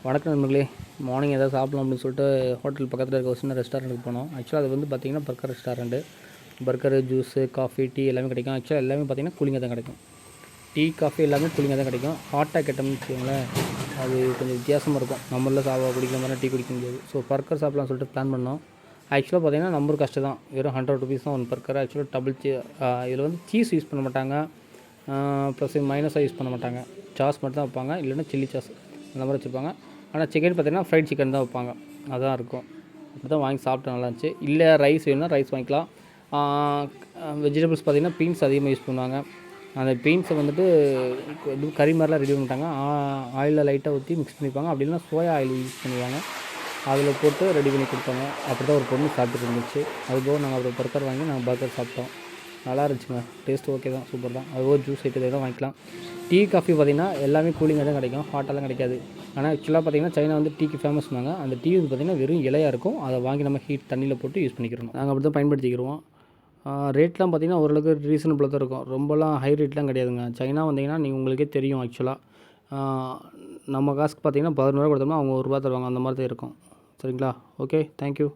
வணக்கம் நண்பர்களே. மார்னிங் எதாவது சாப்பிடலாம் அப்படின்னு சொல்லிட்டு ஹோட்டல் பக்கத்தில் இருக்க ஒரு சின்ன ரெஸ்டாரண்ட்டுக்கு போனோம். ஆக்சுவலாக அது வந்து பார்த்திங்கன்னா burger restaurant. Burger, juice, coffee, tea எல்லாமே கிடைக்கும். ஆக்சுவலாக எல்லாமே பார்த்திங்கன்னா கூலிங்காக தான் கிடைக்கும். டீ, காஃபி எல்லாமே கூலிங்காக தான் கிடைக்கும். ஹாட்டாக கேட்டோம்னு வச்சுக்கோங்களேன், அது கொஞ்சம் வித்தியாசமாக இருக்கும். நம்மளில் குடிக்கிற மாதிரி டீ குடிக்க முடியாது. ஸோ பர்கர் சாப்பிட்லான்னு சொல்லிட்டு பிளான் பண்ணோம். ஆக்சுவலாக பார்த்திங்கன்னா நம்பர் கஷ்டம் தான். வெறும் ₹100 தான் ஒன் பர்கர். ஆக்சுவலாக இதில் வந்து சீஸ் யூஸ் பண்ண மாட்டாங்க, ப்ளஸ் மைனஸாக யூஸ் பண்ண மாட்டாங்க. சாஸ் மட்டும் தான் வைப்பாங்க, இல்லைன்னா சில்லி சாஸ் அந்த மாதிரி வச்சுருப்பாங்க. ஆனால் சிக்கன் பார்த்திங்கன்னா ஃப்ரைட் சிக்கன் தான் வைப்பாங்க. அதான் இருக்கும். அப்படி தான் வாங்கி சாப்பிட்டு நல்லா இருந்துச்சு. இல்லை ரைஸ் வேணும்னா ரைஸ் வாங்கிக்கலாம். வெஜிடபிள்ஸ் பார்த்திங்கன்னா பீன்ஸ் அதிகமாக யூஸ் பண்ணுவாங்க. அந்த பீன்ஸை வந்துட்டு கறி மாதிரிலாம் ரெடி பண்ணிட்டாங்க. ஆயிலில் லைட்டாக ஊற்றி மிக்ஸ் பண்ணிப்பாங்க. அப்படி இல்லைன்னா சோயா ஆயில் யூஸ் பண்ணுவாங்க. அதில் போட்டு ரெடி பண்ணி கொடுப்பாங்க. அப்படி தான் ஒரு பொண்ணு சாப்பிட்டுட்டு இருந்துச்சு. அதுபோக நாங்கள் அப்புறம் பர்கர் வாங்கி நாங்கள் பர்கர் சாப்பிட்டோம். நல்லா இருந்துச்சுங்க. டேஸ்ட் ஓகே தான், சூப்பர் தான். அதுபோக ஜூஸ் ஐட்டம் தான் வாங்கிக்கலாம். டீ, காஃபி பார்த்திங்கன்னா எல்லாமே கூலிங்காக தான் கிடைக்கும், ஹாட்டெல்லாம் கிடைக்காது. ஆனால் ஆக்சுவலாக பார்த்திங்கன்னா சைனா வந்து டீக்கு ஃபேமஸ்னாங்க. அந்த டீ வந்து பார்த்திங்கன்னா வெறும் இலையாக இருக்கும். அதை வாங்கி நம்ம ஹீட் தண்ணியில் போட்டு யூஸ் பண்ணிக்கிறோம். நாங்கள் அப்படி தான் பயன்படுத்திக்கிறோம். ரேட்லாம் பார்த்திங்கன்னா ஓரளவுக்கு ரீசனபிளாக தான் இருக்கும். ரொம்பலாம் ஹை ரேட்லாம் கிடையாதுங்க. சைனா வந்திங்கன்னா நீங்கள் உங்களுக்கே தெரியும். ஆக்சுவலாக நம்ம காசுக்கு பார்த்திங்கன்னா ₹11 கொடுத்தோம்னா அவங்க ₹1 தருவாங்க. அந்த மாதிரி தான் இருக்கும். சரிங்களா? Okay, thank you.